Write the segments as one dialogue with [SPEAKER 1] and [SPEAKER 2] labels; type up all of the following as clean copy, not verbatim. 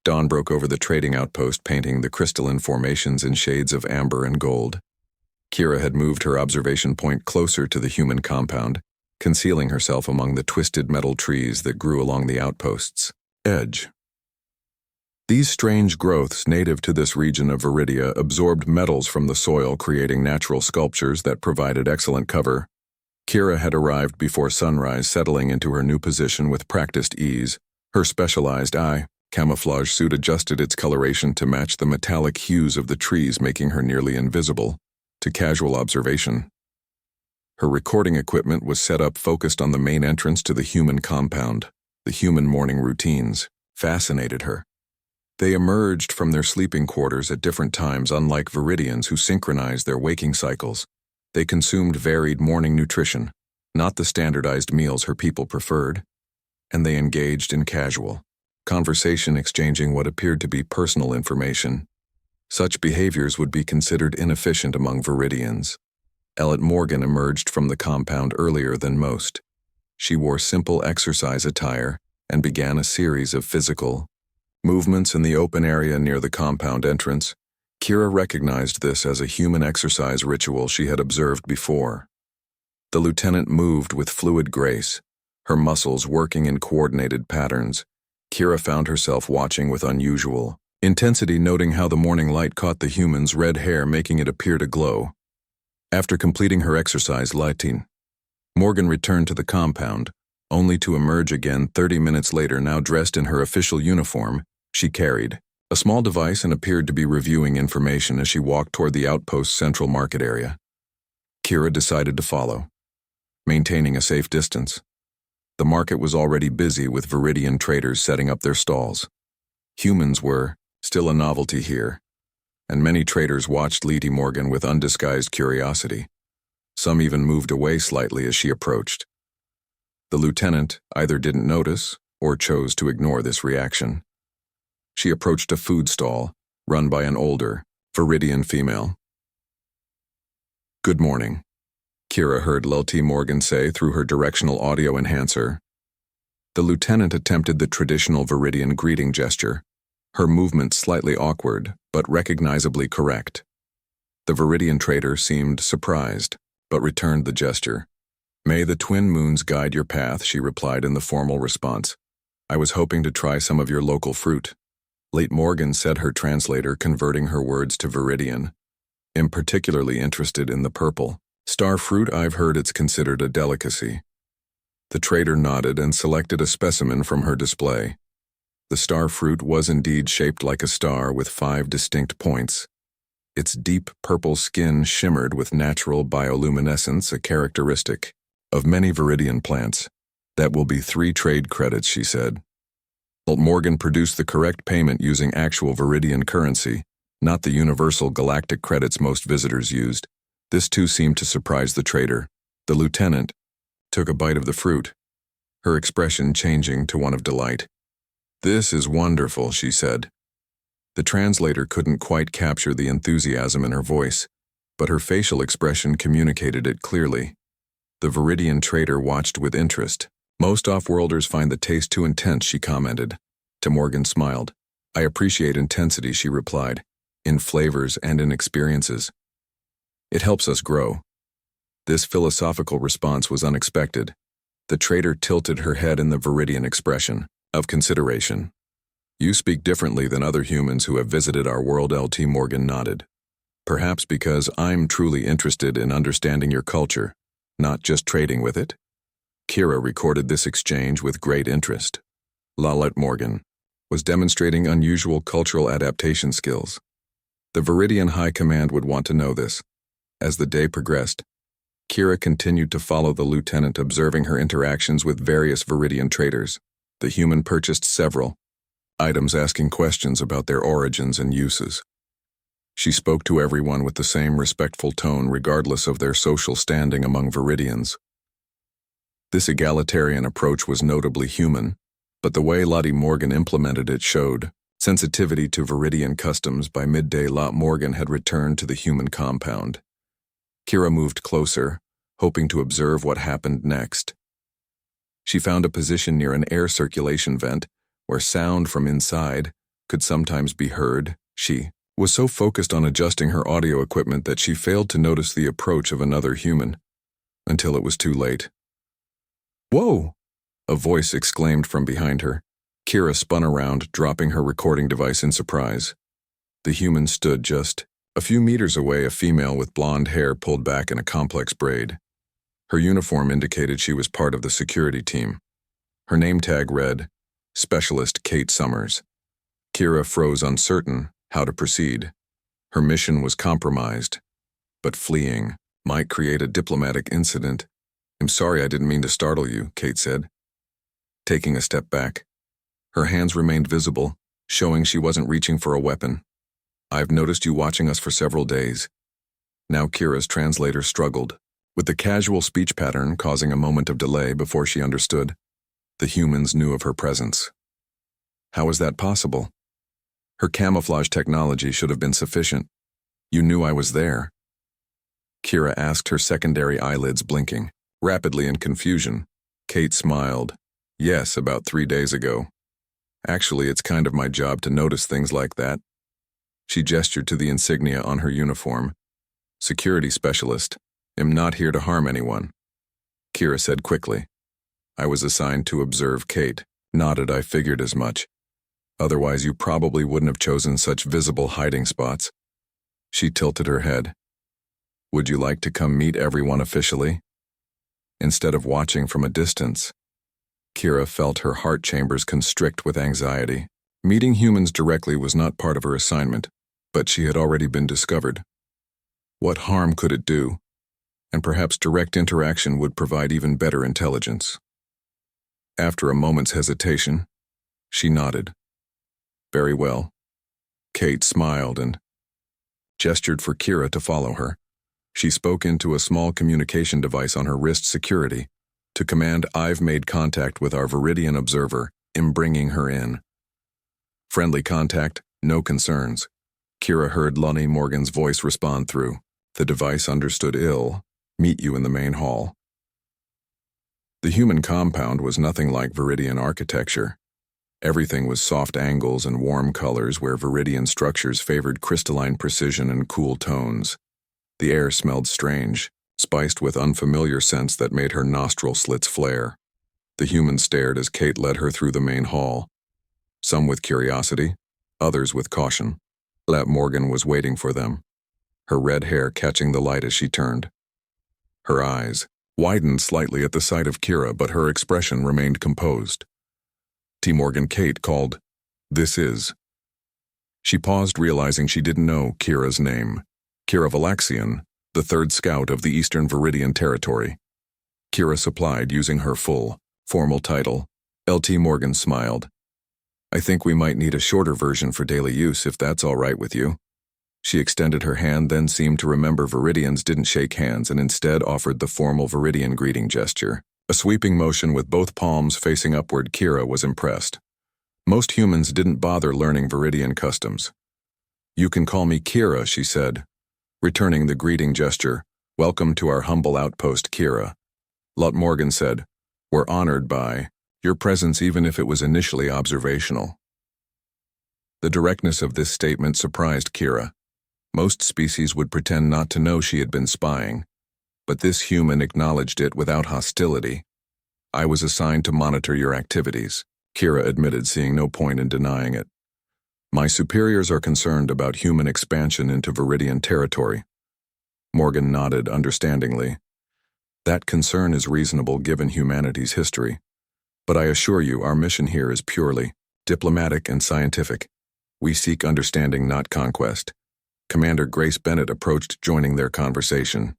[SPEAKER 1] Dawn broke over the trading outpost, painting the crystalline formations in shades of amber and gold. Kira had moved her observation point closer to the human compound, concealing herself among the twisted metal trees that grew along the outpost's edge. These strange growths native to this region of Viridia absorbed metals from the soil, creating natural sculptures that provided excellent cover. Kira had arrived before sunrise, settling into her new position with practiced ease. Her specialized eye camouflage suit adjusted its coloration to match the metallic hues of the trees, making her nearly invisible to casual observation. Her recording equipment was set up focused on the main entrance to the human compound. The human morning routines fascinated her. They emerged from their sleeping quarters at different times, unlike Viridians who synchronized their waking cycles. They consumed varied morning nutrition, not the standardized meals her people preferred, and they engaged in casual conversation, exchanging what appeared to be personal information. Such behaviors would be considered inefficient among Viridians. Elliot Morgan emerged from the compound earlier than most. She wore simple exercise attire and began a series of physical movements in the open area near the compound entrance. Kira recognized this as a human exercise ritual she had observed before. The lieutenant moved with fluid grace, her muscles working in coordinated patterns. Kira found herself watching with unusual intensity, noting how the morning light caught the human's red hair, making it appear to glow. After completing her exercise lighting, Morgan returned to the compound, only to emerge again 30 minutes later. Now dressed in her official uniform, she carried a small device and appeared to be reviewing information as she walked toward the outpost's central market area. Kira decided to follow, maintaining a safe distance. The market was already busy with Viridian traders setting up their stalls. Humans were still a novelty here, and many traders watched Lady Morgan with undisguised curiosity. Some even moved away slightly as she approached. The lieutenant either didn't notice or chose to ignore this reaction. She approached a food stall run by an older Viridian female. "Good morning," Kira heard Lady Morgan say through her directional audio enhancer. The lieutenant attempted the traditional Viridian greeting gesture, her movement slightly awkward but recognizably correct. The Viridian trader seemed surprised, but returned the gesture. "May the twin moons guide your path," she replied in the formal response. "I was hoping to try some of your local fruit." Late Morgan said, her translator converting her words to Viridian. "I'm particularly interested in the purple star fruit. I've heard it's considered a delicacy." The trader nodded and selected a specimen from her display. The star fruit was indeed shaped like a star with 5 distinct points. Its deep purple skin shimmered with natural bioluminescence, a characteristic of many Viridian plants. "That will be 3 trade credits," she said. Morgan produced the correct payment using actual Viridian currency, not the universal galactic credits most visitors used. This too seemed to surprise the trader. The lieutenant took a bite of the fruit, her expression changing to one of delight. "This is wonderful," she said. The translator couldn't quite capture the enthusiasm in her voice, but her facial expression communicated it clearly. The Viridian trader watched with interest. "Most off-worlders find the taste too intense," she commented. To Morgan smiled. "I appreciate intensity," she replied, "in flavors and in experiences. It helps us grow." This philosophical response was unexpected. The trader tilted her head in the Viridian expression of consideration. "You speak differently than other humans who have visited our world." Lt. Morgan nodded. "Perhaps because I'm truly interested in understanding your culture, not just trading with it." Kira recorded this exchange with great interest. Lt. Morgan was demonstrating unusual cultural adaptation skills. The Viridian High Command would want to know this. As the day progressed, Kira continued to follow the lieutenant, observing her interactions with various Viridian traders. The human purchased several items, asking questions about their origins and uses. She spoke to everyone with the same respectful tone, regardless of their social standing among Viridians. This egalitarian approach was notably human, but the way Lady Morgan implemented it showed sensitivity to Viridian customs. By midday, Lady Morgan had returned to the human compound. Kira moved closer, hoping to observe what happened next. She found a position near an air circulation vent where sound from inside could sometimes be heard. She was so focused on adjusting her audio equipment that she failed to notice the approach of another human, until it was too late. "Whoa!" a voice exclaimed from behind her. Kira spun around, dropping her recording device in surprise. The human stood just a few meters away, a female with blonde hair pulled back in a complex braid. Her uniform indicated she was part of the security team. Her name tag read, Specialist Kate Summers. Kira froze, uncertain how to proceed. Her mission was compromised, but fleeing might create a diplomatic incident. "I'm sorry, I didn't mean to startle you," Kate said, taking a step back. Her hands remained visible, showing she wasn't reaching for a weapon. "I've noticed you watching us for several days." Now Kira's translator struggled, with the casual speech pattern causing a moment of delay before she understood. The humans knew of her presence. How is that possible? Her camouflage technology should have been sufficient. "You knew I was there?" Kira asked, her secondary eyelids blinking rapidly in confusion. Kate smiled. "Yes, about 3 days ago. Actually, it's kind of my job to notice things like that." She gestured to the insignia on her uniform. "Security specialist. Am not here to harm anyone." Kira said quickly. "I was assigned to observe." Kate nodded. "I figured as much. Otherwise, you probably wouldn't have chosen such visible hiding spots." She tilted her head. "Would you like to come meet everyone officially, instead of watching from a distance?" Kira felt her heart chambers constrict with anxiety. Meeting humans directly was not part of her assignment, but she had already been discovered. What harm could it do? And perhaps direct interaction would provide even better intelligence. After a moment's hesitation, she nodded. "Very well." Kate smiled and gestured for Kira to follow her. She spoke into a small communication device on her wrist security to command, "I've made contact with our Viridian observer. I'm bringing her in." Friendly contact, no concerns. Kira heard Lonnie Morgan's voice respond through the device. Understood. Ill. Meet you in the main hall. The human compound was nothing like Viridian architecture. Everything was soft angles and warm colors, where Viridian structures favored crystalline precision and cool tones. The air smelled strange, spiced with unfamiliar scents that made her nostril slits flare. The humans stared as Kate led her through the main hall, some with curiosity, others with caution. Morgan was waiting for them, her red hair catching the light as she turned. Her eyes widened slightly at the sight of Kira, but her expression remained composed. Morgan. Kate called, "This is." She paused, realizing she didn't know Kira's name. Kira Valaxian, the 3rd Scout of the Eastern Viridian Territory. Kira supplied, using her full, formal title. LT Morgan smiled. "I think we might need a shorter version for daily use, if that's all right with you." She extended her hand, then seemed to remember Viridians didn't shake hands and instead offered the formal Viridian greeting gesture. A sweeping motion with both palms facing upward. Kira was impressed. Most humans didn't bother learning Viridian customs. "You can call me Kira," she said, returning the greeting gesture. "Welcome to our humble outpost, Kira." Morgan said, "We're honored by your presence, even if it was initially observational." The directness of this statement surprised Kira. Most species would pretend not to know she had been spying, but this human acknowledged it without hostility. "I was assigned to monitor your activities," Kira admitted, seeing no point in denying it. "My superiors are concerned about human expansion into Viridian territory." Morgan nodded understandingly. "That concern is reasonable given humanity's history. But I assure you, our mission here is purely diplomatic and scientific. We seek understanding, not conquest." Commander Grace Bennett approached, joining their conversation.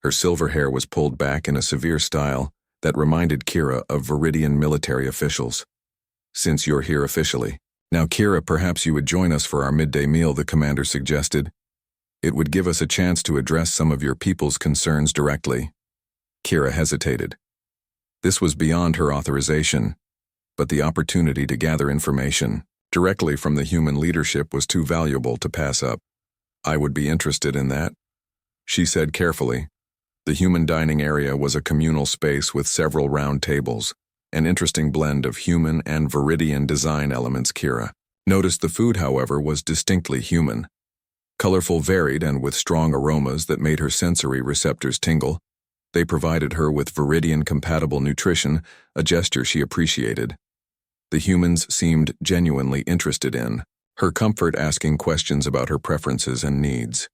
[SPEAKER 1] Her silver hair was pulled back in a severe style that reminded Kira of Viridian military officials. "Since you're here officially, now Kira, perhaps you would join us for our midday meal," the commander suggested. "It would give us a chance to address some of your people's concerns directly." Kira hesitated. This was beyond her authorization, but the opportunity to gather information directly from the human leadership was too valuable to pass up. "I would be interested in that," she said carefully. The human dining area was a communal space with several round tables, an interesting blend of human and Viridian design elements. Kira Noticed the food, however, was distinctly human. Colorful, varied, and with strong aromas that made her sensory receptors tingle. They provided her with Viridian-compatible nutrition, a gesture she appreciated. The humans seemed genuinely interested in her comfort, asking questions about her preferences and needs.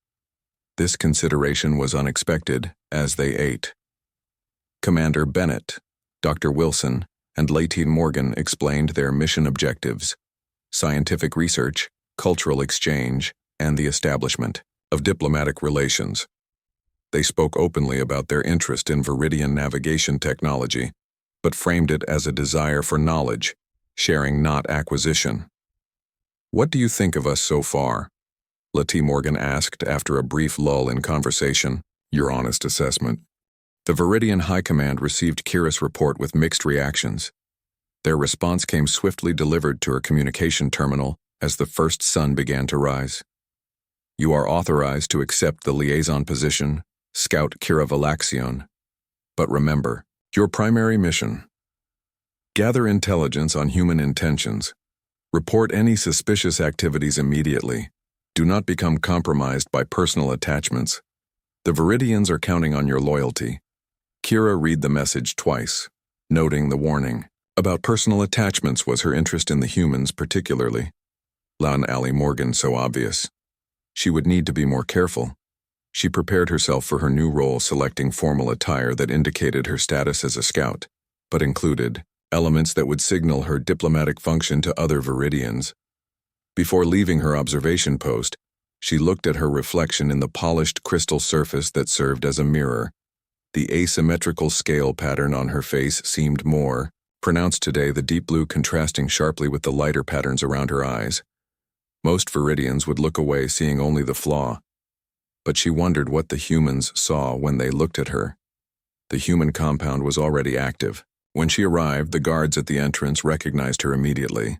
[SPEAKER 1] This consideration was unexpected as they ate. Commander Bennett, Dr. Wilson, and Lady Morgan explained their mission objectives: scientific research, cultural exchange, and the establishment of diplomatic relations. They spoke openly about their interest in Viridian navigation technology, but framed it as a desire for knowledge, sharing not acquisition. "What do you think of us so far?" Lady Morgan asked after a brief lull in conversation. "Your honest assessment." The Viridian High Command received Kira's report with mixed reactions. Their response came swiftly delivered to her communication terminal as the first sun began to rise. "You are authorized to accept the liaison position, Scout Kira Valaxion. But remember, your primary mission: gather intelligence on human intentions. Report any suspicious activities immediately. Do not become compromised by personal attachments. The Viridians are counting on your loyalty." Kira read the message twice, noting the warning. About personal attachments was her interest in the humans particularly. Lady Morgan so obvious. She would need to be more careful. She prepared herself for her new role, selecting formal attire that indicated her status as a scout, but included elements that would signal her diplomatic function to other Viridians. Before leaving her observation post, she looked at her reflection in the polished crystal surface that served as a mirror. The asymmetrical scale pattern on her face seemed more pronounced today, the deep blue contrasting sharply with the lighter patterns around her eyes. Most Viridians would look away, seeing only the flaw. But she wondered what the humans saw when they looked at her. The human compound was already active. When she arrived, the guards at the entrance recognized her immediately.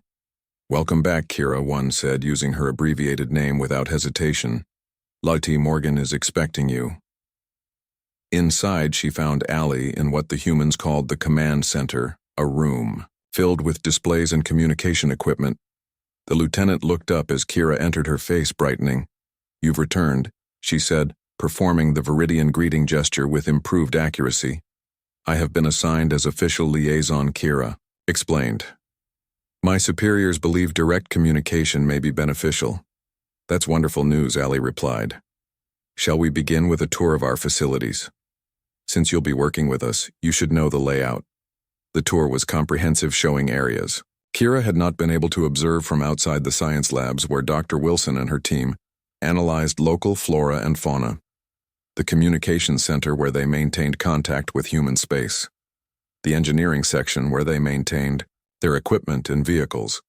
[SPEAKER 1] "Welcome back, Kira," one said, using her abbreviated name without hesitation. "Lady Morgan is expecting you." Inside, she found Allie in what the humans called the command center, a room filled with displays and communication equipment. The lieutenant looked up as Kira entered, her face brightening. "You've returned," she said, performing the Viridian greeting gesture with improved accuracy. "I have been assigned as official liaison," Kira explained. "My superiors believe direct communication may be beneficial." "That's wonderful news," Allie replied. "Shall we begin with a tour of our facilities? Since you'll be working with us, you should know the layout." The tour was comprehensive, showing areas Kira had not been able to observe from outside the science labs, where Dr. Wilson and her team analyzed local flora and fauna, the communication center where they maintained contact with human space, the engineering section where they maintained their equipment and vehicles.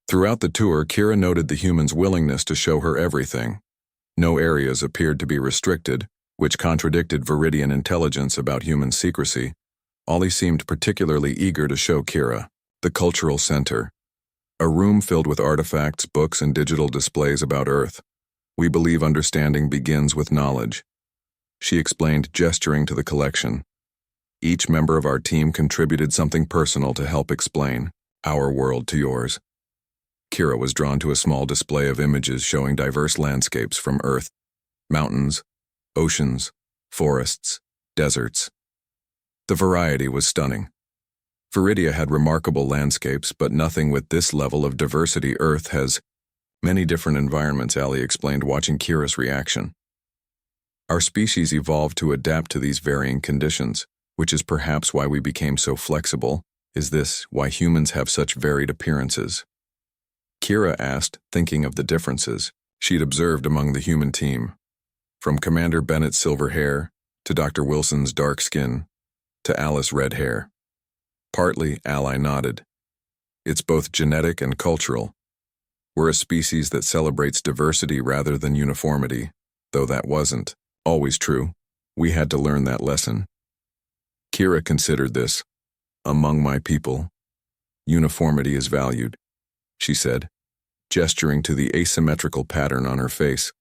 [SPEAKER 1] Throughout the tour, Kira noted the humans' willingness to show her everything. No areas appeared to be restricted, which contradicted Viridian intelligence about human secrecy. Ollie seemed particularly eager to show Kira the cultural center, a room filled with artifacts, books, and digital displays about Earth. "We believe understanding begins with knowledge," she explained, gesturing to the collection. "Each member of our team contributed something personal to help explain our world to yours." Kira was drawn to a small display of images showing diverse landscapes from Earth: mountains, oceans, forests, deserts. The variety was stunning. Viridia had remarkable landscapes, but nothing with this level of diversity. Earth has many different environments, Allie explained, watching Kira's reaction. "Our species evolved to adapt to these varying conditions, which is perhaps why we became so flexible. Is this why humans have such varied appearances?" Kira asked, thinking of the differences she'd observed among the human team. From Commander Bennett's silver hair, to Dr. Wilson's dark skin, to Alice's red hair. "Partly," Ally nodded. "It's both genetic and cultural. We're a species that celebrates diversity rather than uniformity, though that wasn't always true. We had to learn that lesson." Kira considered this. "Among my people, uniformity is valued," she said, gesturing to the asymmetrical pattern on her face.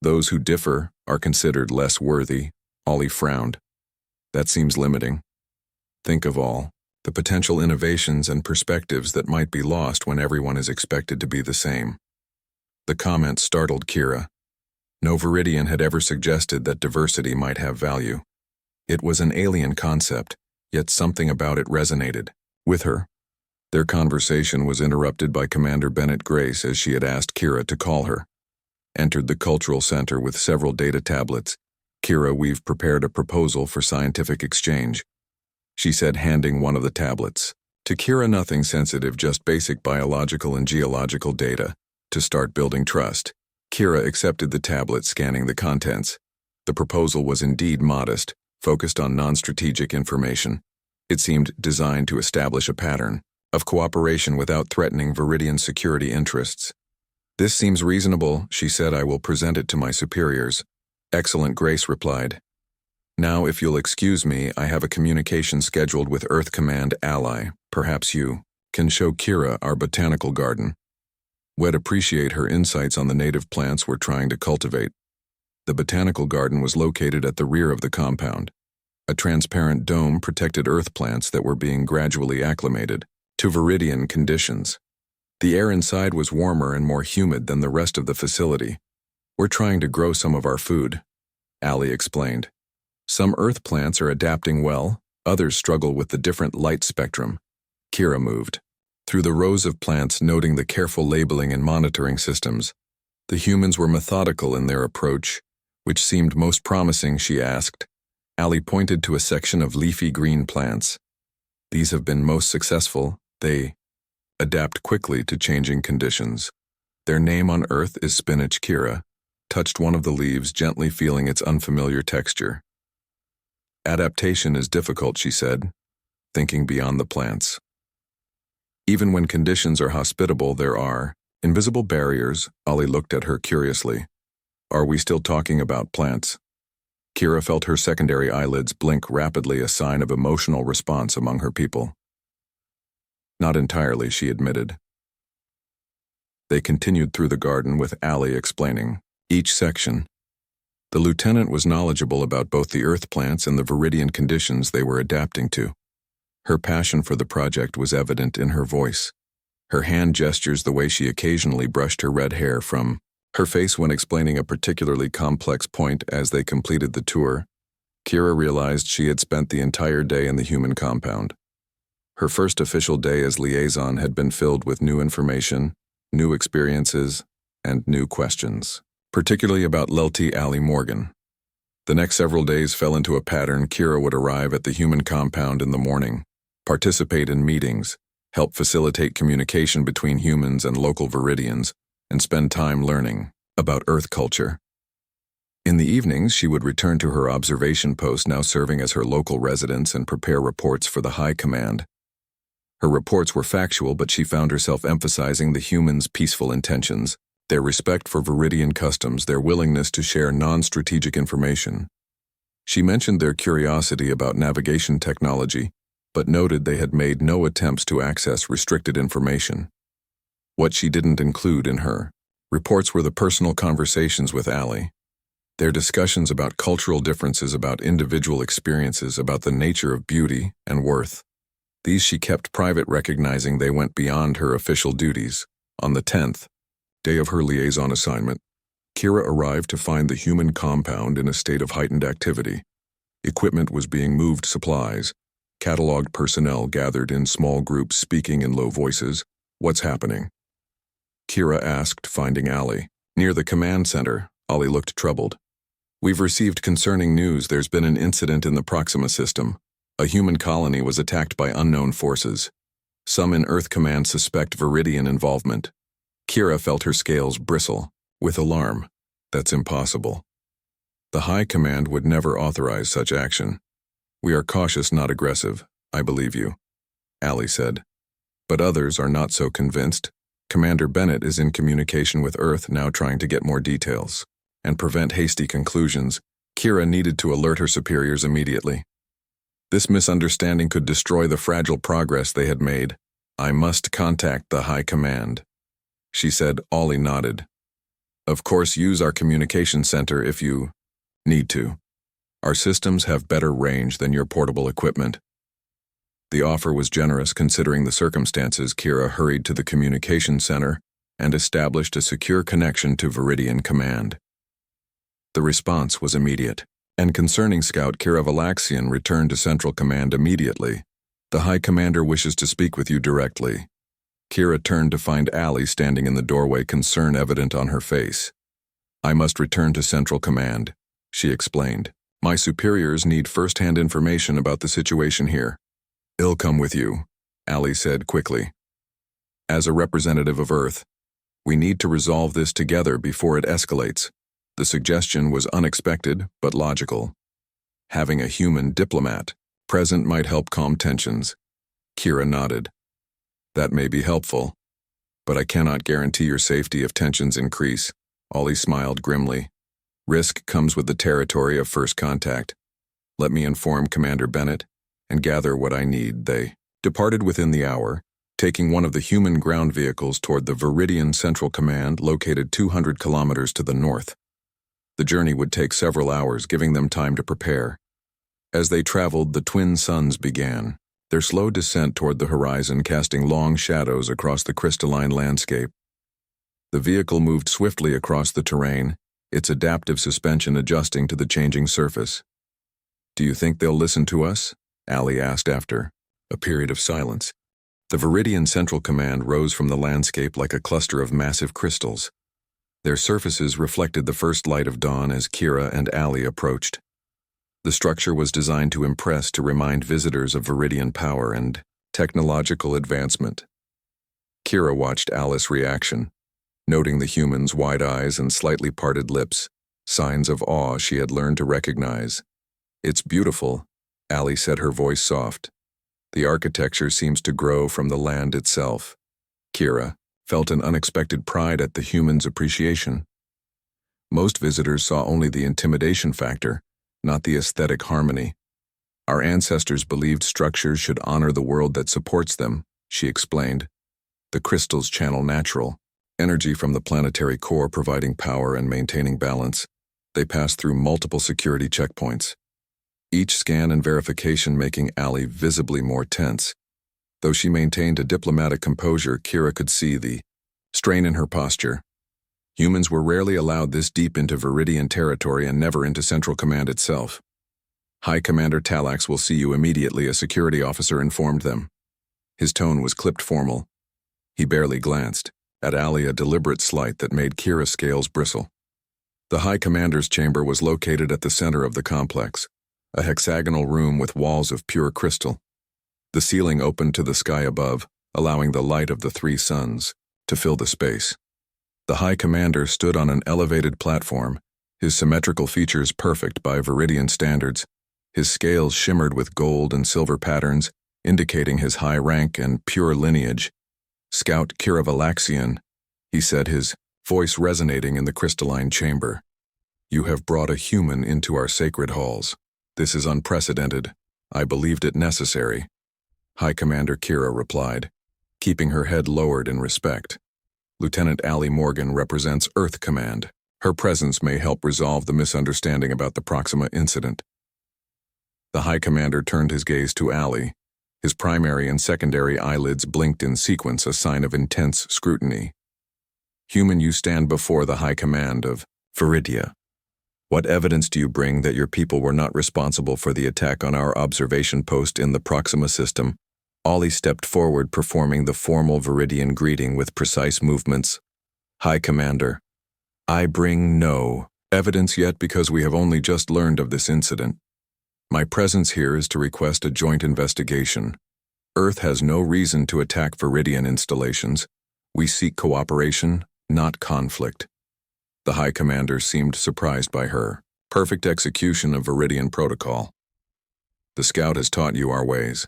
[SPEAKER 1] "Those who differ are considered less worthy." Ollie frowned. "That seems limiting. Think of all the potential innovations and perspectives that might be lost when everyone is expected to be the same. The comment startled Kira. No Viridian had ever suggested that diversity might have value. It was an alien concept, yet something about it resonated with her. Their conversation was interrupted by Commander Bennett Grace as she had asked Kira to call her. Entered the cultural center with several data tablets. Kira, we've prepared a proposal for scientific exchange, she said, handing one of the tablets. To Kira, nothing sensitive, just basic biological and geological data to start building trust. Kira accepted the tablet, scanning the contents. The proposal was indeed modest, focused on non-strategic information. It seemed designed to establish a pattern of cooperation without threatening Viridian security interests. This seems reasonable, she said. I will present it to my superiors. Excellent, Grace replied. Now, if you'll excuse me, I have a communication scheduled with Earth Command Ally. Perhaps you can show Kira our botanical garden. We'd appreciate her insights on the native plants we're trying to cultivate. The botanical garden was located at the rear of the compound. A transparent dome protected Earth plants that were being gradually acclimated to Viridian conditions. The air inside was warmer and more humid than the rest of the facility. We're trying to grow some of our food, Allie explained. Some Earth plants are adapting well, others struggle with the different light spectrum. Kira moved through the rows of plants, noting the careful labeling and monitoring systems. The humans were methodical in their approach. Which seemed most promising, she asked. Allie pointed to a section of leafy green plants. These have been most successful. They adapt quickly to changing conditions. Their name on Earth is spinach. Kira touched one of the leaves, gently feeling its unfamiliar texture. Adaptation is difficult, she said, thinking beyond the plants. Even when conditions are hospitable, there are invisible barriers. Ollie looked at her curiously. Are we still talking about plants? Kira felt her secondary eyelids blink rapidly, a sign of emotional response among her people. Not entirely, she admitted. They continued through the garden, with Allie explaining each section. The lieutenant was knowledgeable about both the Earth plants and the Viridian conditions they were adapting to. Her passion for the project was evident in her voice. Her hand gestures, the way she occasionally brushed her red hair from her face when explaining a particularly complex point. As they completed the tour, Kira realized she had spent the entire day in the human compound. Her first official day as liaison had been filled with new information, new experiences, and new questions, particularly about Lelty Allie Morgan. The next several days fell into a pattern. Kira would arrive at the human compound in the morning, participate in meetings, help facilitate communication between humans and local Viridians, and spend time learning about Earth culture. In the evenings, she would return to her observation post, now serving as her local residence, and prepare reports for the High Command. Her reports were factual, but she found herself emphasizing the humans' peaceful intentions, their respect for Viridian customs, their willingness to share non-strategic information. She mentioned their curiosity about navigation technology, but noted they had made no attempts to access restricted information. What she didn't include in her reports were the personal conversations with Allie, their discussions about cultural differences, about individual experiences, about the nature of beauty and worth. These she kept private, recognizing they went beyond her official duties. On the 10th day of her liaison assignment, Kira arrived to find the human compound in a state of heightened activity. Equipment was being moved, supplies, cataloged, personnel gathered in small groups, speaking in low voices. What's happening? Kira asked, finding Allie near the command center. Ollie looked troubled. We've received concerning news. There's been an incident in the Proxima system. A human colony was attacked by unknown forces. Some in Earth Command suspect Viridian involvement. Kira felt her scales bristle with alarm. That's impossible. The High Command would never authorize such action. We are cautious, not aggressive. I believe you, Allie said. But others are not so convinced. Commander Bennett is in communication with Earth now, trying to get more details and prevent hasty conclusions. Kira needed to alert her superiors immediately. This misunderstanding could destroy the fragile progress they had made. I must contact the High Command, she said. Ollie nodded. Of course, use our communication center if you need to. Our systems have better range than your portable equipment. The offer was generous considering the circumstances. Kira hurried to the communication center and established a secure connection to Viridian Command. The response was immediate, and concerning Scout Kira Valaxian returned to Central Command immediately. The High Commander wishes to speak with you directly. Kira turned to find Allie standing in the doorway, concern evident on her face. I must return to Central Command, she explained. My superiors need first-hand information about the situation here. I'll come with you, Allie said quickly. As a representative of Earth, we need to resolve this together before it escalates. The suggestion was unexpected but logical. Having a human diplomat present might help calm tensions. Kira nodded. That may be helpful, but I cannot guarantee your safety if tensions increase. Ollie smiled grimly. Risk comes with the territory of first contact. Let me inform Commander Bennett and gather what I need. They departed within the hour, taking one of the human ground vehicles toward the Viridian Central Command located 200 kilometers to the north. The journey would take several hours, giving them time to prepare. As they traveled, the twin suns began, their slow descent toward the horizon casting long shadows across the crystalline landscape. The vehicle moved swiftly across the terrain, its adaptive suspension adjusting to the changing surface. Do you think they'll listen to us? Allie asked after a period of silence. The Viridian Central Command rose from the landscape like a cluster of massive crystals. Their surfaces reflected the first light of dawn as Kira and Allie approached. The structure was designed to impress, to remind visitors of Viridian power and technological advancement. Kira watched Alice's reaction, noting the human's wide eyes and slightly parted lips, signs of awe she had learned to recognize. It's beautiful, Allie said, her voice soft. The architecture seems to grow from the land itself. Kira felt an unexpected pride at the human's appreciation. Most visitors saw only the intimidation factor, not the aesthetic harmony. Our ancestors believed structures should honor the world that supports them, she explained. The crystals channel natural energy from the planetary core, providing power and maintaining balance. They pass through multiple security checkpoints, each scan and verification making Allie visibly more tense. Though she maintained a diplomatic composure, Kira could see the strain in her posture. Humans were rarely allowed this deep into Viridian territory and never into Central Command itself. High Commander Talax will see you immediately, a security officer informed them. His tone was clipped formal. He barely glanced at Allie, a deliberate slight that made Kira's scales bristle. The High Commander's chamber was located at the center of the complex, a hexagonal room with walls of pure crystal. The ceiling opened to the sky above, allowing the light of the three suns to fill the space. The High Commander stood on an elevated platform, his symmetrical features perfect by Viridian standards. His scales shimmered with gold and silver patterns, indicating his high rank and pure lineage. Scout Kira Valaxian, he said, his voice resonating in the crystalline chamber. You have brought a human into our sacred halls. This is unprecedented. I believed it necessary. High Commander Kira replied, keeping her head lowered in respect. Lieutenant Allie Morgan represents Earth Command. Her presence may help resolve the misunderstanding about the Proxima incident. The High Commander turned his gaze to Allie. His primary and secondary eyelids blinked in sequence, a sign of intense scrutiny. Human, you stand before the High Command of Viridia. What evidence do you bring that your people were not responsible for the attack on our observation post in the Proxima system? Ollie stepped forward, performing the formal Viridian greeting with precise movements. High Commander, I bring no evidence yet because we have only just learned of this incident. My presence here is to request a joint investigation. Earth has no reason to attack Viridian installations. We seek cooperation, not conflict. The High Commander seemed surprised by her perfect execution of Viridian protocol. The Scout has taught you our ways,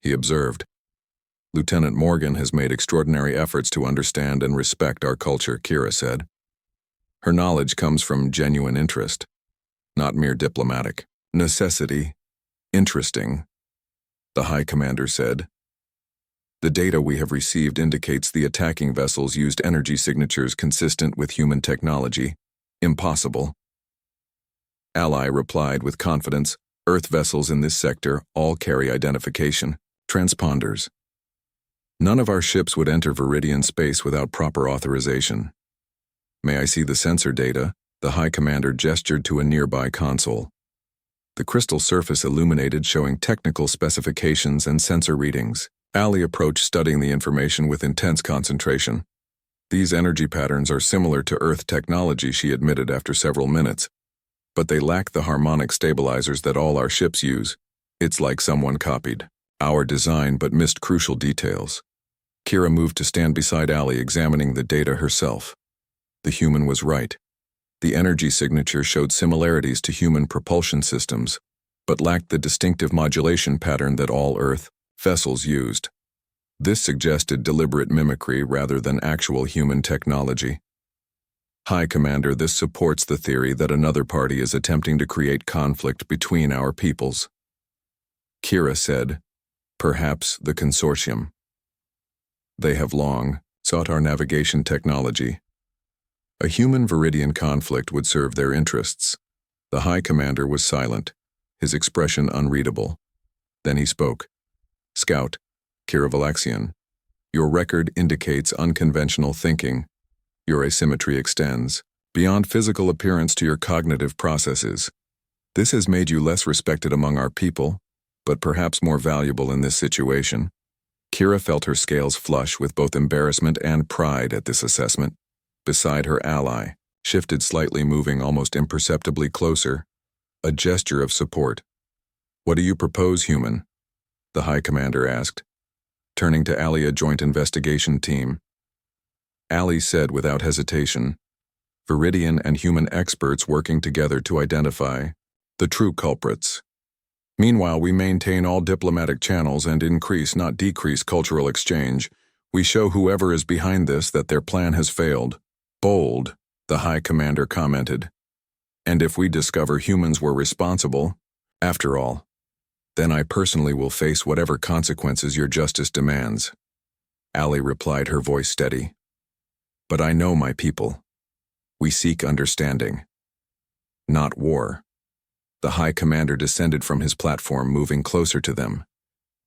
[SPEAKER 1] he observed. Lieutenant Morgan has made extraordinary efforts to understand and respect our culture, Kira said. Her knowledge comes from genuine interest, not mere diplomatic necessity. Interesting, the High Commander said. The data we have received indicates the attacking vessels used energy signatures consistent with human technology. Impossible. Ally replied with confidence, Earth vessels in this sector all carry identification, transponders. None of our ships would enter Viridian space without proper authorization. May I see the sensor data? The High Commander gestured to a nearby console. The crystal surface illuminated, showing technical specifications and sensor readings. Ali approached, studying the information with intense concentration. These energy patterns are similar to Earth technology, she admitted after several minutes. But they lack the harmonic stabilizers that all our ships use. It's like someone copied our design but missed crucial details. Kira moved to stand beside Ali, examining the data herself. The human was right. The energy signature showed similarities to human propulsion systems, but lacked the distinctive modulation pattern that all Earth vessels used. This suggested deliberate mimicry rather than actual human technology. High Commander, this supports the theory that another party is attempting to create conflict between our peoples. Kira said, perhaps the consortium. They have long sought our navigation technology. A human Viridian conflict would serve their interests. The High Commander was silent, his expression unreadable. Then he spoke. Scout, Kira Valaxian, your record indicates unconventional thinking. Your asymmetry extends beyond physical appearance to your cognitive processes. This has made you less respected among our people, but perhaps more valuable in this situation. Kira felt her scales flush with both embarrassment and pride at this assessment. Beside her ally, shifted slightly, moving almost imperceptibly closer, a gesture of support. What do you propose, human? The High Commander asked, turning to Ali, a joint investigation team. Ali said without hesitation, Viridian and human experts working together to identify the true culprits. Meanwhile, we maintain all diplomatic channels and increase, not decrease, cultural exchange. We show whoever is behind this that their plan has failed. Bold, the High Commander commented. And if we discover humans were responsible, after all, then I personally will face whatever consequences your justice demands. Ali replied, her voice steady. But I know my people. We seek understanding, not war. The High Commander descended from his platform, moving closer to them.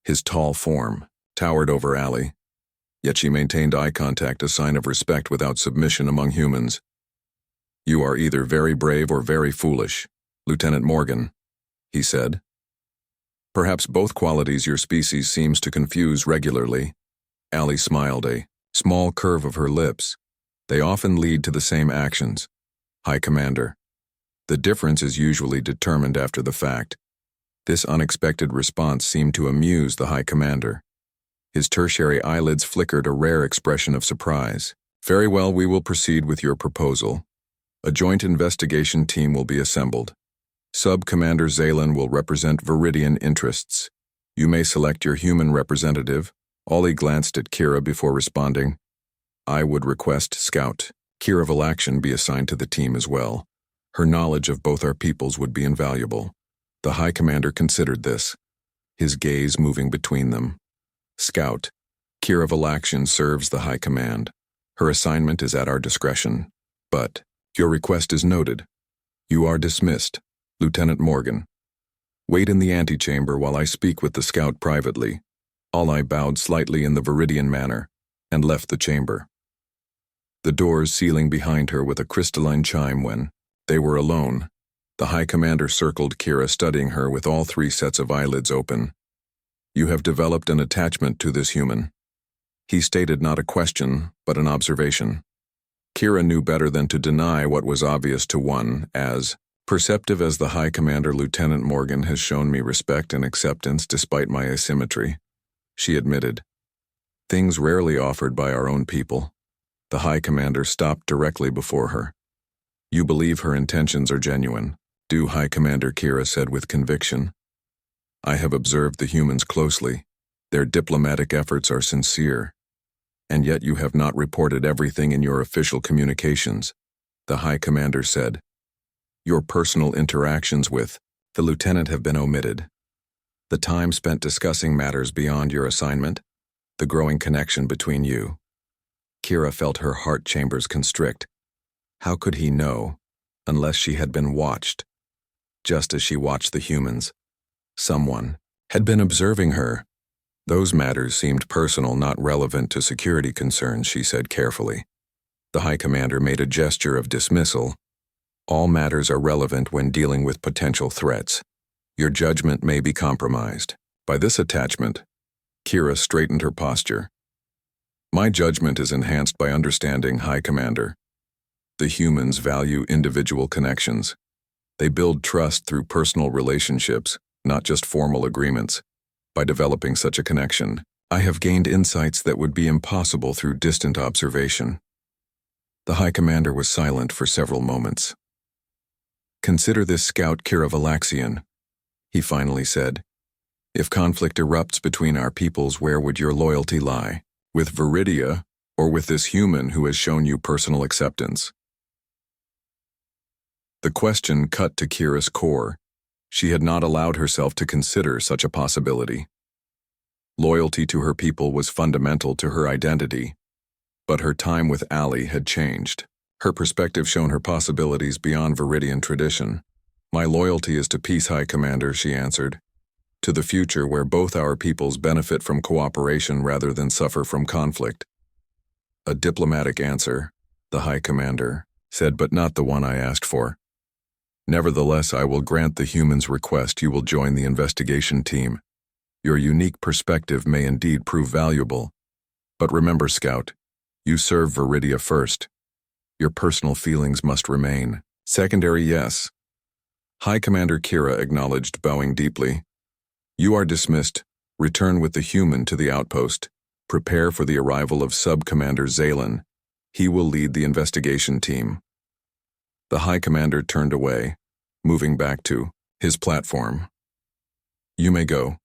[SPEAKER 1] His tall form towered over Ali, yet she maintained eye contact, a sign of respect without submission among humans. You are either very brave or very foolish, Lieutenant Morgan, he said. Perhaps both qualities your species seems to confuse regularly. Ali smiled, a small curve of her lips. They often lead to the same actions. High Commander. The difference is usually determined after the fact. This unexpected response seemed to amuse the High Commander. His tertiary eyelids flickered, a rare expression of surprise. Very well, we will proceed with your proposal. A joint investigation team will be assembled. Sub-Commander Zaylan will represent Viridian interests. You may select your human representative. Ollie glanced at Kira before responding. I would request Scout Kira Valaxian be assigned to the team as well. Her knowledge of both our peoples would be invaluable. The High Commander considered this, his gaze moving between them. Scout Kira Valaxian serves the High Command. Her assignment is at our discretion. But your request is noted. You are dismissed, Lieutenant Morgan. Wait in the antechamber while I speak with the scout privately. Ollie bowed slightly in the Viridian manner and left the chamber. The doors sealing behind her with a crystalline chime when they were alone. The High Commander circled Kira, studying her with all three sets of eyelids open. You have developed an attachment to this human. He stated not a question, but an observation. Kira knew better than to deny what was obvious to one, as perceptive as the High Commander. Lieutenant Morgan has shown me respect and acceptance despite my asymmetry, she admitted. Things rarely offered by our own people. The High Commander stopped directly before her. You believe her intentions are genuine, do, High Commander, Kira said with conviction. I have observed the humans closely. Their diplomatic efforts are sincere. And yet you have not reported everything in your official communications, the High Commander said. Your personal interactions with the lieutenant have been omitted. The time spent discussing matters beyond your assignment, the growing connection between you. Kira felt her heart chambers constrict. How could he know, unless she had been watched, just as she watched the humans? Someone had been observing her. Those matters seemed personal, not relevant to security concerns, she said carefully. The High Commander made a gesture of dismissal. All matters are relevant when dealing with potential threats. Your judgment may be compromised. By this attachment, Kira straightened her posture. My judgment is enhanced by understanding, High Commander. The humans value individual connections. They build trust through personal relationships, not just formal agreements. By developing such a connection, I have gained insights that would be impossible through distant observation. The High Commander was silent for several moments. Consider this scout Kira Valaxian, he finally said. If conflict erupts between our peoples, where would your loyalty lie? With Viridia, or with this human who has shown you personal acceptance? The question cut to Kira's core. She had not allowed herself to consider such a possibility. Loyalty to her people was fundamental to her identity, but her time with Ali had changed. Her perspective shone her possibilities beyond Viridian tradition. My loyalty is to peace, High Commander, she answered. To the future where both our peoples benefit from cooperation rather than suffer from conflict. A diplomatic answer, the High Commander said, but not the one I asked for. Nevertheless, I will grant the human's request. You will join the investigation team. Your unique perspective may indeed prove valuable. But remember, Scout, you serve Viridia first. Your personal feelings must remain secondary. Yes. High Commander Kira acknowledged, bowing deeply. You are dismissed. Return with the human to the outpost. Prepare for the arrival of Sub-Commander Zaylan. He will lead the investigation team. The High Commander turned away, moving back to his platform. You may go.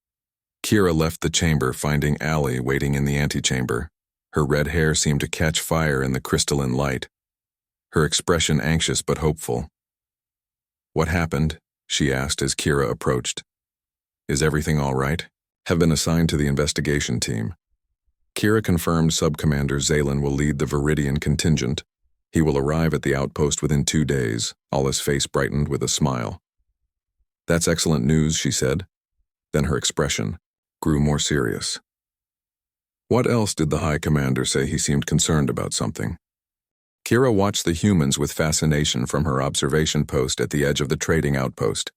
[SPEAKER 1] Kira left the chamber, finding Ali waiting in the antechamber. Her red hair seemed to catch fire in the crystalline light. Her expression anxious but hopeful. What happened? She asked as Kira approached. Is everything all right? Have been assigned to the investigation team. Kira confirmed Sub-Commander Zaylan will lead the Viridian contingent. He will arrive at the outpost within 2 days. Ali's face brightened with a smile. That's excellent news, she said. Then her expression grew more serious. What else did the High Commander say? He seemed concerned about something. Kira watched the humans with fascination from her observation post at the edge of the trading outpost.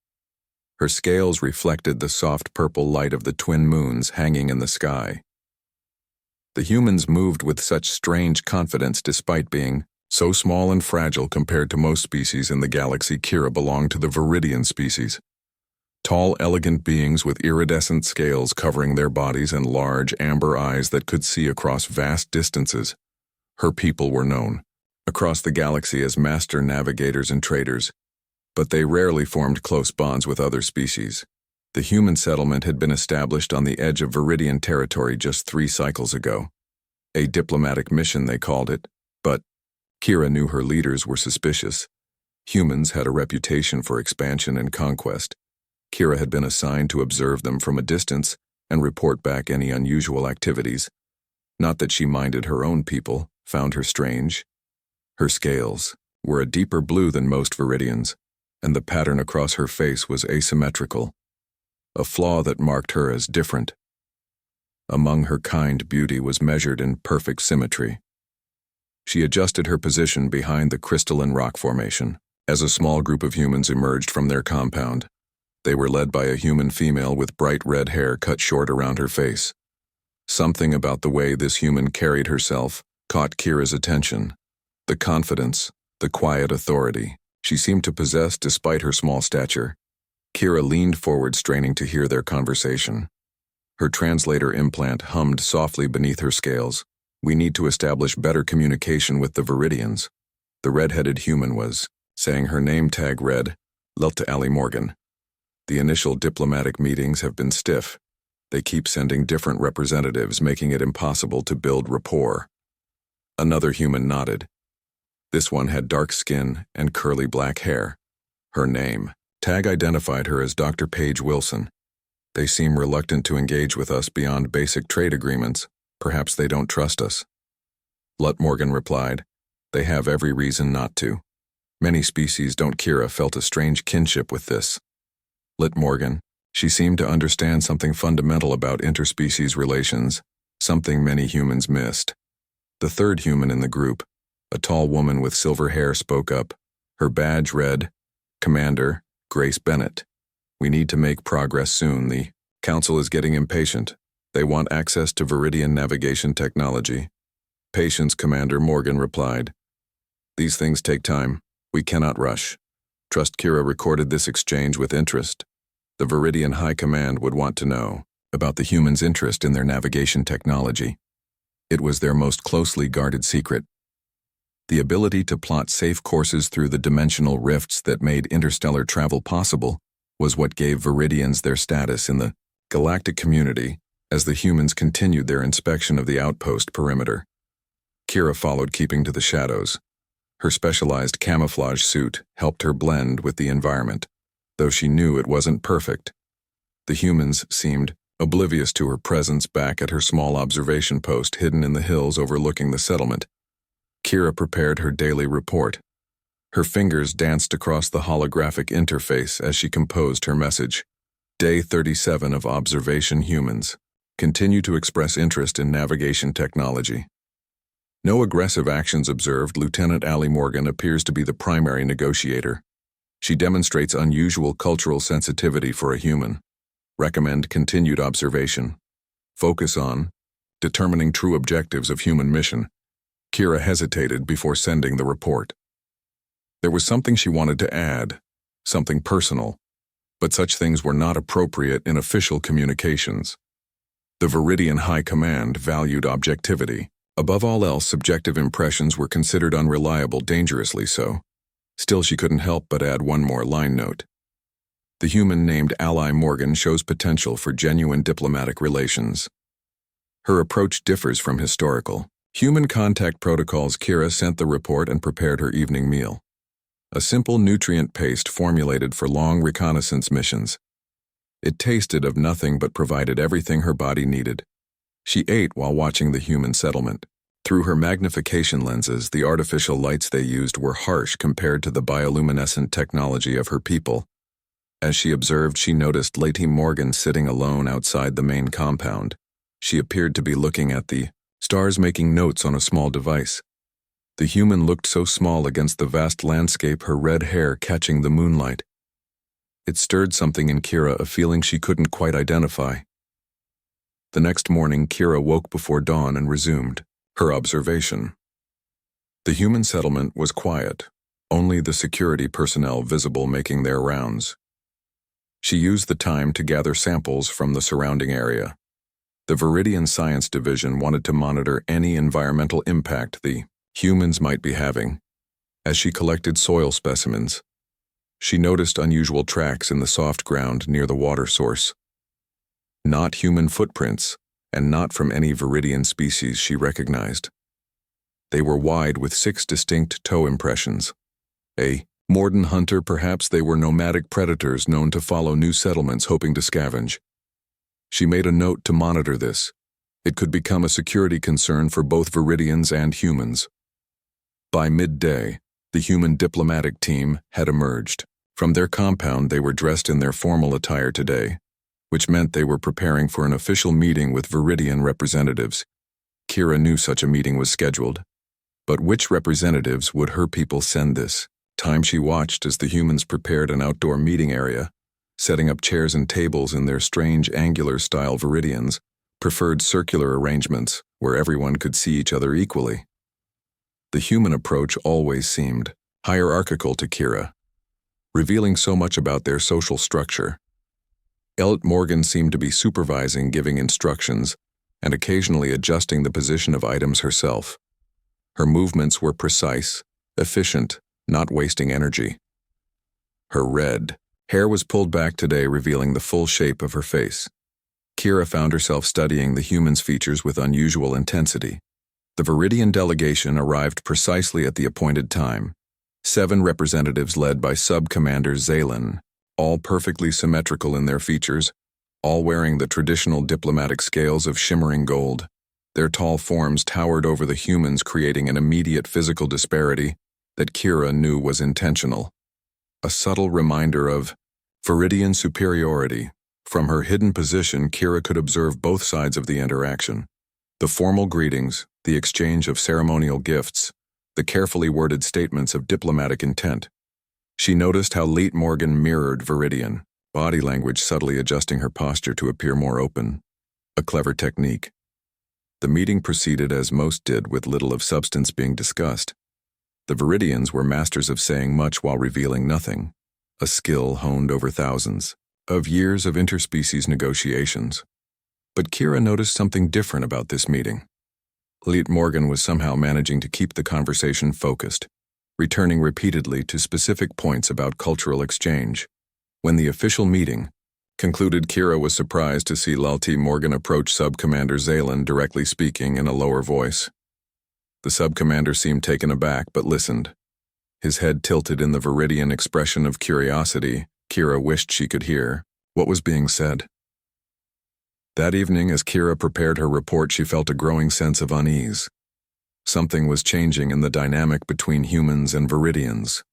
[SPEAKER 1] Her scales reflected the soft purple light of the twin moons hanging in the sky. The humans moved with such strange confidence despite being so small and fragile compared to most species in the galaxy. Kira belonged to the Viridian species. Tall, elegant beings with iridescent scales covering their bodies and large amber eyes that could see across vast distances. Her people were known across the galaxy as master navigators and traders, but they rarely formed close bonds with other species. The human settlement had been established on the edge of Viridian territory just 3 cycles ago. A diplomatic mission, they called it, but Kira knew her leaders were suspicious. Humans had a reputation for expansion and conquest. Kira had been assigned to observe them from a distance and report back any unusual activities. Not that she minded her own people, found her strange. Her scales were a deeper blue than most Viridians, and the pattern across her face was asymmetrical, a flaw that marked her as different. Among her kind, beauty was measured in perfect symmetry. She adjusted her position behind the crystalline rock formation. As a small group of humans emerged from their compound, they were led by a human female with bright red hair cut short around her face. Something about the way this human carried herself caught Kira's attention. The confidence, the quiet authority she seemed to possess despite her small stature. Kira leaned forward, straining to hear their conversation. Her translator implant hummed softly beneath her scales. We need to establish better communication with the Viridians. The red-headed human was saying. Her name tag read, Lelta Ali Morgan. The initial diplomatic meetings have been stiff. They keep sending different representatives, making it impossible to build rapport. Another human nodded. This one had dark skin and curly black hair. Her name tag identified her as Dr. Paige Wilson. They seem reluctant to engage with us beyond basic trade agreements. Perhaps they don't trust us. Lut Morgan replied, They have every reason not to. Many species don't. Kira felt a strange kinship with this. Lit Morgan, She seemed to understand something fundamental about interspecies relations, something many humans missed. The third human in the group, a tall woman with silver hair, spoke up. Her badge read, "Commander, Grace Bennett. We need to make progress soon. The Council is getting impatient. They want access to Viridian navigation technology." "Patience, Commander," Morgan replied. "These things take time. We cannot rush." Trust Kira recorded this exchange with interest. The Viridian High Command would want to know about the humans' interest in their navigation technology. It was their most closely guarded secret. The ability to plot safe courses through the dimensional rifts that made interstellar travel possible was what gave Viridians their status in the galactic community as the humans continued their inspection of the outpost perimeter. Kira followed, keeping to the shadows. Her specialized camouflage suit helped her blend with the environment, though she knew it wasn't perfect. The humans seemed oblivious to her presence back at her small observation post hidden in the hills overlooking the settlement. Kira prepared her daily report. Her fingers danced across the holographic interface as she composed her message. Day 37 of observation. Humans continue to express interest in navigation technology. No aggressive actions observed. Lieutenant Allie Morgan appears to be the primary negotiator. She demonstrates unusual cultural sensitivity for a human. Recommend continued observation. Focus on determining true objectives of human mission. Kira hesitated before sending the report. There was something she wanted to add, something personal, but such things were not appropriate in official communications. The Viridian High Command valued objectivity. Above all else, subjective impressions were considered unreliable, dangerously so. Still, she couldn't help but add one more line note. The human named Ally Morgan shows potential for genuine diplomatic relations. Her approach differs from historical human contact protocols. Kira sent the report and prepared her evening meal. A simple nutrient paste formulated for long reconnaissance missions. It tasted of nothing but provided everything her body needed. She ate while watching the human settlement. Through her magnification lenses, the artificial lights they used were harsh compared to the bioluminescent technology of her people. As she observed, she noticed Lady Morgan sitting alone outside the main compound. She appeared to be looking at the stars, making notes on a small device. The human looked so small against the vast landscape, her red hair catching the moonlight. It stirred something in Kira, a feeling she couldn't quite identify. The next morning, Kira woke before dawn and resumed her observation. The human settlement was quiet, only the security personnel visible making their rounds. She used the time to gather samples from the surrounding area. The Viridian Science Division wanted to monitor any environmental impact the humans might be having. As she collected soil specimens, she noticed unusual tracks in the soft ground near the water source. Not human footprints, and not from any Viridian species she recognized. They were wide with 6 distinct toe impressions. A Morden hunter, perhaps. They were nomadic predators known to follow new settlements hoping to scavenge. She made a note to monitor this. It could become a security concern for both Viridians and humans. By midday, the human diplomatic team had emerged. From their compound, they were dressed in their formal attire today, which meant they were preparing for an official meeting with Viridian representatives. Kira knew such a meeting was scheduled. But which representatives would her people send this time? She watched as the humans prepared an outdoor meeting area, setting up chairs and tables in their strange angular-style Viridians, preferred circular arrangements where everyone could see each other equally. The human approach always seemed hierarchical to Kira, revealing so much about their social structure. Elliot Morgan seemed to be supervising, giving instructions, and occasionally adjusting the position of items herself. Her movements were precise, efficient, not wasting energy. Her red hair was pulled back today, revealing the full shape of her face. Kira found herself studying the human's features with unusual intensity. The Viridian delegation arrived precisely at the appointed time. 7 representatives led by Sub-Commander Zaylan, all perfectly symmetrical in their features, all wearing the traditional diplomatic scales of shimmering gold. Their tall forms towered over the humans, creating an immediate physical disparity that Kira knew was intentional. A subtle reminder of Viridian superiority, From her hidden position, Kira could observe both sides of the interaction. The formal greetings, the exchange of ceremonial gifts, the carefully worded statements of diplomatic intent. She noticed how Leet Morgan mirrored Viridian, body language subtly adjusting her posture to appear more open. A clever technique. The meeting proceeded as most did, with little of substance being discussed. The Viridians were masters of saying much while revealing nothing, a skill honed over thousands of years of interspecies negotiations. But Kira noticed something different about this meeting. Leet Morgan was somehow managing to keep the conversation focused, returning repeatedly to specific points about cultural exchange. When the official meeting concluded, Kira was surprised to see Leet Morgan approach Sub-Commander Zaylan, directly speaking in a lower voice. The sub-commander seemed taken aback but listened. His head tilted in the Viridian expression of curiosity. Kira wished she could hear what was being said. That evening, as Kira prepared her report, she felt a growing sense of unease. Something was changing in the dynamic between humans and Viridians.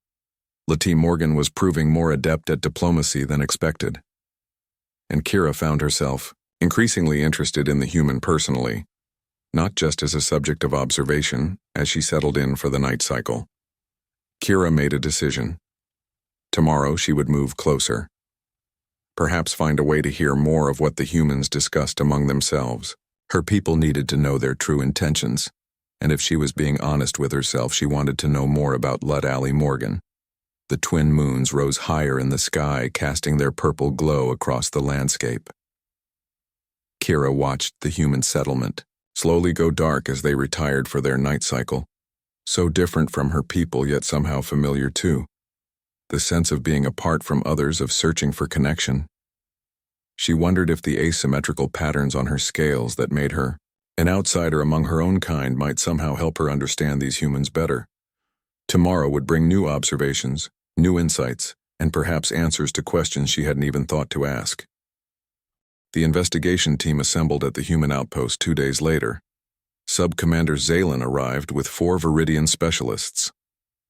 [SPEAKER 1] Leet Morgan was proving more adept at diplomacy than expected. And Kira found herself increasingly interested in the human personally, not just as a subject of observation as she settled in for the night cycle. Kira made a decision. Tomorrow she would move closer. Perhaps find a way to hear more of what the humans discussed among themselves. Her people needed to know their true intentions, and if she was being honest with herself, she wanted to know more about Leet Morgan. The twin moons rose higher in the sky, casting their purple glow across the landscape. Kira watched the human settlement slowly go dark as they retired for their night cycle. So different from her people, yet somehow familiar too. The sense of being apart from others, of searching for connection. She wondered if the asymmetrical patterns on her scales that made her an outsider among her own kind might somehow help her understand these humans better. Tomorrow would bring new observations, new insights, and perhaps answers to questions she hadn't even thought to ask. The investigation team assembled at the human outpost 2 days later. Sub-Commander Zaylan arrived with 4 Viridian specialists,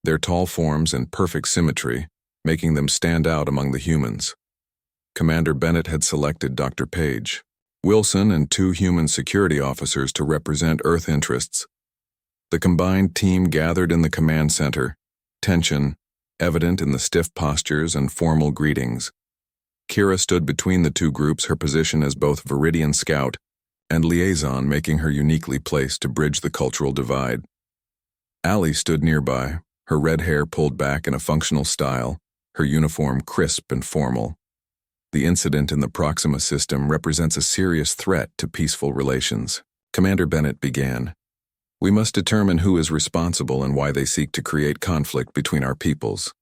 [SPEAKER 1] their tall forms and perfect symmetry making them stand out among the humans. Commander Bennett had selected Dr. Page, Wilson, and 2 human security officers to represent Earth interests. The combined team gathered in the command center, tension evident in the stiff postures and formal greetings. Kira stood between the 2 groups, her position as both Viridian scout and liaison making her uniquely placed to bridge the cultural divide. Allie stood nearby, her red hair pulled back in a functional style, her uniform crisp and formal. The incident in the Proxima system represents a serious threat to peaceful relations. Commander Bennett began. We must determine who is responsible and why they seek to create conflict between our peoples.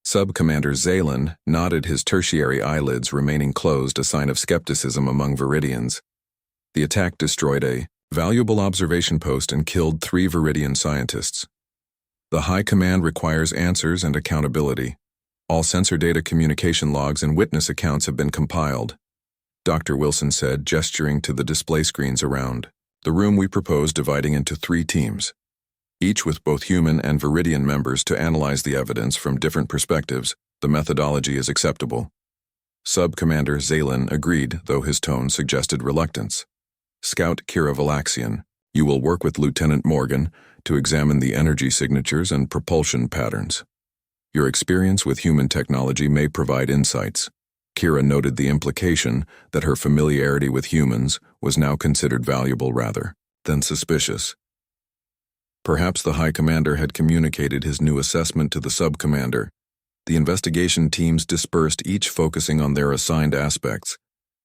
[SPEAKER 1] Sub-Commander Zaylan nodded, his tertiary eyelids remaining closed, a sign of skepticism among Viridians. The attack destroyed a valuable observation post and killed 3 Viridian scientists. The High Command requires answers and accountability. All sensor data, communication logs, and witness accounts have been compiled, Dr. Wilson said, gesturing to the display screens around the room. We propose dividing into 3 teams, each with both human and Viridian members, to analyze the evidence from different perspectives. The methodology is acceptable. Sub-Commander Zaylan agreed, though his tone suggested reluctance. Scout Kira Valaxian, you will work with Lieutenant Morgan to examine the energy signatures and propulsion patterns. Your experience with human technology may provide insights. Kira noted the implication that her familiarity with humans was now considered valuable rather than suspicious. Perhaps the High Commander had communicated his new assessment to the Sub-Commander. The investigation teams dispersed, each focusing on their assigned aspects.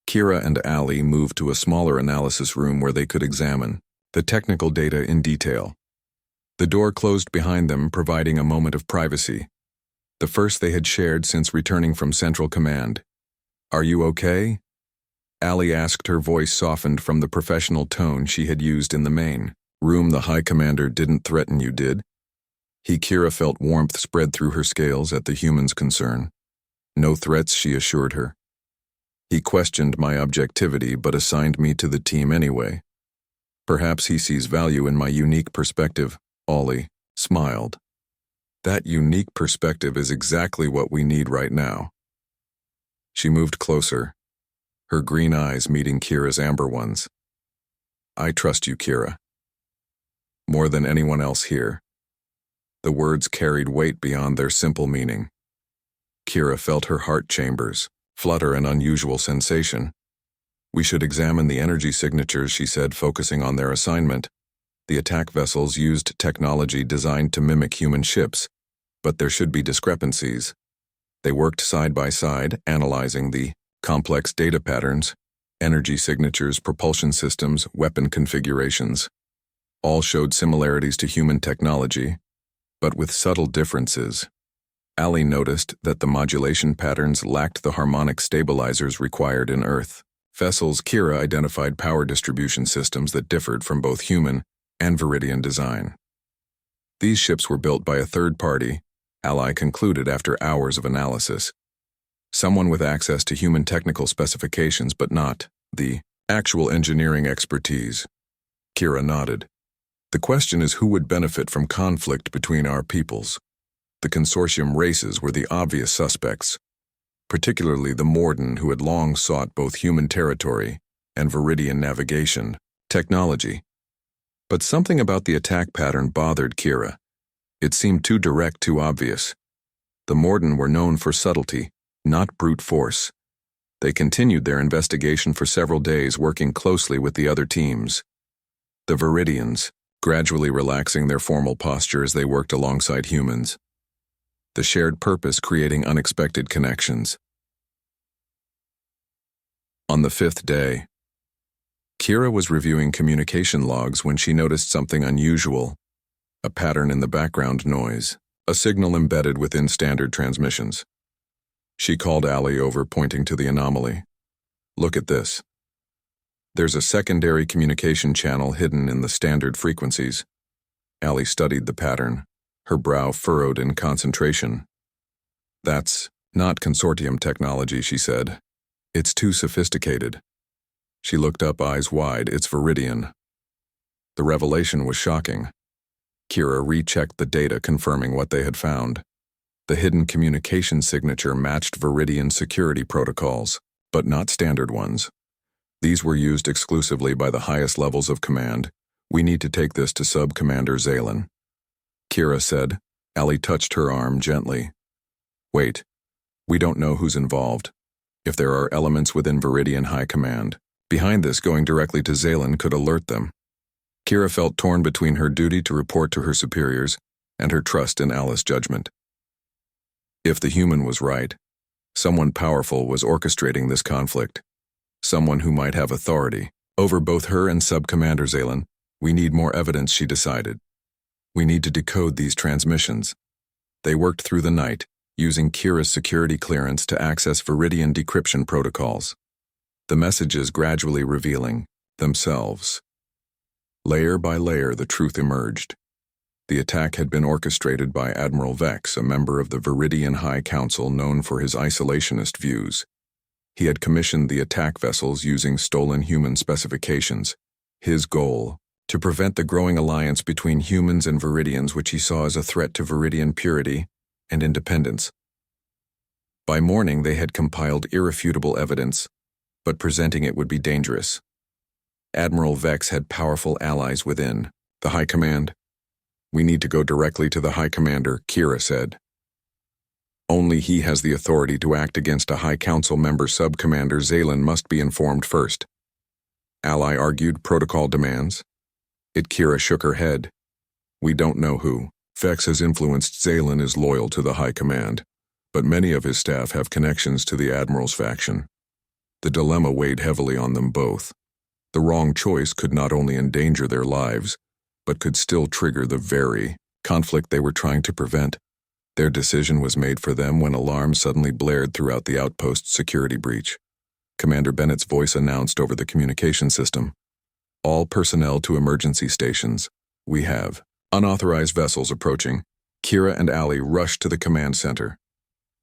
[SPEAKER 1] Kira and Allie moved to a smaller analysis room where they could examine the technical data in detail. The door closed behind them, providing a moment of privacy, the first they had shared since returning from Central Command. Are you okay? Allie asked, her voice softened from the professional tone she had used in the main room. The High Commander didn't threaten you, did he? Kira felt warmth spread through her scales at the human's concern. No threats, she assured her. He questioned my objectivity but assigned me to the team anyway. Perhaps he sees value in my unique perspective. Ollie smiled. That unique perspective is exactly what we need right now. She moved closer, her green eyes meeting Kira's amber ones. "I trust you, Kira. More than anyone else here." The words carried weight beyond their simple meaning. Kira felt her heart chambers flutter, an unusual sensation. "We should examine the energy signatures," she said, focusing on their assignment. The attack vessels used technology designed to mimic human ships, but there should be discrepancies. They worked side by side, analyzing the complex data patterns, energy signatures, propulsion systems, weapon configurations. All showed similarities to human technology, but with subtle differences. Ali noticed that the modulation patterns lacked the harmonic stabilizers required in Earth vessels. Kira identified power distribution systems that differed from both human and Viridian design. These ships were built by a third party, Ali concluded after hours of analysis. Someone with access to human technical specifications but not the actual engineering expertise. Kira nodded. "The question is who would benefit from conflict between our peoples." The consortium races were the obvious suspects, particularly the Morden, who had long sought both human territory and Viridian navigation technology. But something about the attack pattern bothered Kira. It seemed too direct, too obvious. The Morden were known for subtlety, not brute force. They continued their investigation for several days, working closely with the other teams. The Viridians, gradually relaxing their formal posture as they worked alongside humans. The shared purpose creating unexpected connections. On the 5th day, Kira was reviewing communication logs when she noticed something unusual, a pattern in the background noise, a signal embedded within standard transmissions. She called Ali over, pointing to the anomaly. "Look at this. There's a secondary communication channel hidden in the standard frequencies." Ali studied the pattern, her brow furrowed in concentration. "That's not consortium technology," she said. "It's too sophisticated." She looked up, eyes wide. "It's Viridian." The revelation was shocking. Kira rechecked the data, confirming what they had found. The hidden communication signature matched Viridian security protocols, but not standard ones. These were used exclusively by the highest levels of command. "We need to take this to Sub-Commander Zalen," Kira said. Ali touched her arm gently. "Wait. We don't know who's involved. If there are elements within Viridian High Command behind this, going directly to Zalen could alert them." Kira felt torn between her duty to report to her superiors and her trust in Alice's judgment. If the human was right, someone powerful was orchestrating this conflict. Someone who might have authority over both her and Sub-Commander Zalen. "We need more evidence," she decided. "We need to decode these transmissions." They worked through the night, using Kira's security clearance to access Viridian decryption protocols. The messages gradually revealing themselves. Layer by layer, the truth emerged. The attack had been orchestrated by Admiral Vex, a member of the Viridian High Council known for his isolationist views. He had commissioned the attack vessels using stolen human specifications. His goal: to prevent the growing alliance between humans and Viridians, which he saw as a threat to Viridian purity and independence. By morning, they had compiled irrefutable evidence, but presenting it would be dangerous. Admiral Vex had powerful allies within the High Command. "We need to go directly to the High Commander," Kira said. "Only he has the authority to act against a High Council member. Sub-Commander Zalen must be informed first." Ali argued. "Protocol demands." Kira shook her head. "We don't know who. Vex has influenced. Zalen is loyal to the High Command, but many of his staff have connections to the Admiral's faction." The dilemma weighed heavily on them both. The wrong choice could not only endanger their lives, but could still trigger the very conflict they were trying to prevent. Their decision was made for them when alarms suddenly blared throughout the outpost's security breach. Commander Bennett's voice announced over the communication system. "All personnel to emergency stations. We have unauthorized vessels approaching." Kira and Ali rushed to the command center.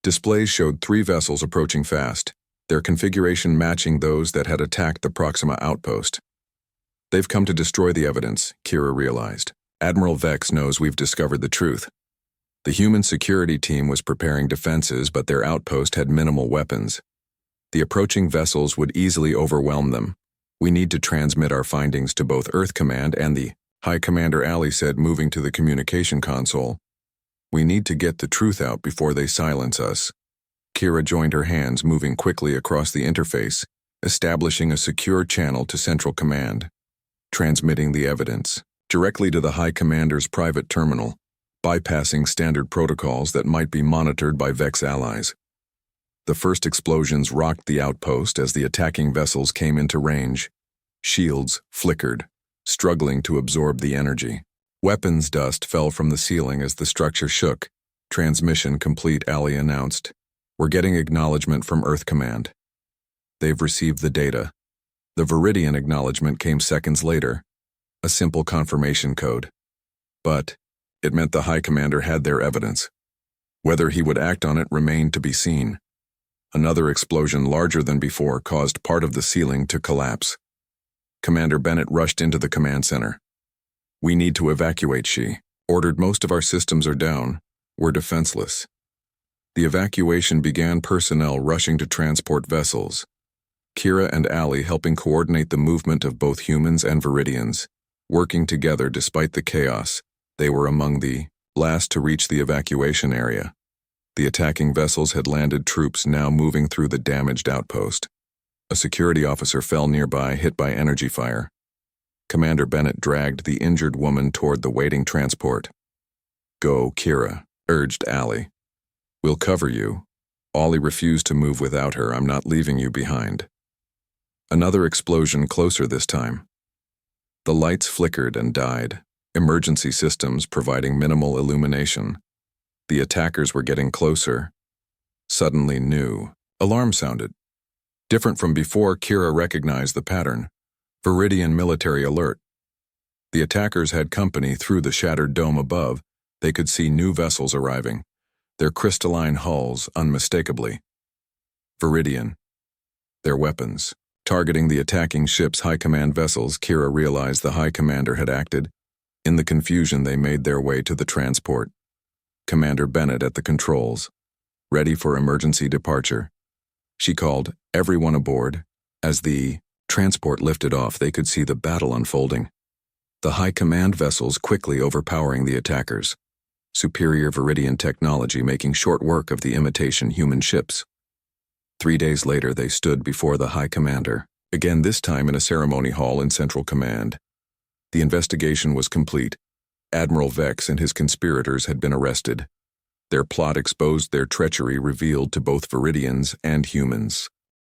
[SPEAKER 1] Displays showed 3 vessels approaching fast, their configuration matching those that had attacked the Proxima outpost. "They've come to destroy the evidence," Kira realized. "Admiral Vex knows we've discovered the truth." The human security team was preparing defenses, but their outpost had minimal weapons. The approaching vessels would easily overwhelm them. We need to transmit our findings to both Earth Command and the High Commander, Ali said, moving to the communication console. We need to get the truth out before they silence us. Kira joined her hands, moving quickly across the interface, establishing a secure channel to Central Command, transmitting the evidence directly to the High Commander's private terminal, bypassing standard protocols that might be monitored by Vex allies. The first explosions rocked the outpost as the attacking vessels came into range. Shields flickered, struggling to absorb the energy. Weapons dust fell from the ceiling as the structure shook. Transmission complete, Ali announced. We're getting acknowledgement from Earth Command. They've received the data. The Viridian acknowledgement came seconds later. A simple confirmation code. But it meant the High Commander had their evidence. Whether he would act on it remained to be seen. Another explosion larger than before caused part of the ceiling to collapse. Commander Bennett rushed into the command center. We need to evacuate, she ordered. Most of our systems are down. We're defenseless. The evacuation began, personnel rushing to transport vessels. Kira and Ali helping coordinate the movement of both humans and Viridians. Working together despite the chaos, they were among the last to reach the evacuation area. The attacking vessels had landed, troops now moving through the damaged outpost. A security officer fell nearby, hit by energy fire. Commander Bennett dragged the injured woman toward the waiting transport. Go, Kira, urged Ali. We'll cover you. Ali refused to move without her. I'm not leaving you behind. Another explosion, closer this time. The lights flickered and died, emergency systems providing minimal illumination. The attackers were getting closer. Suddenly, new alarm sounded. Different from before, Kira recognized the pattern. Viridian military alert. The attackers had company through the shattered dome above. They could see new vessels arriving, their crystalline hulls unmistakably. Viridian. Their weapons. Targeting the attacking ship's high command vessels, Kira realized the High Commander had acted. In the confusion, they made their way to the transport. Commander Bennett at the controls, ready for emergency departure. She called everyone aboard. As the transport lifted off, they could see the battle unfolding. The High Command vessels quickly overpowering the attackers. Superior Viridian technology making short work of the imitation human ships. 3 days later, they stood before the High Commander, again this time in a ceremony hall in Central Command. The investigation was complete. Admiral Vex and his conspirators had been arrested. Their plot exposed, their treachery revealed to both Viridians and humans.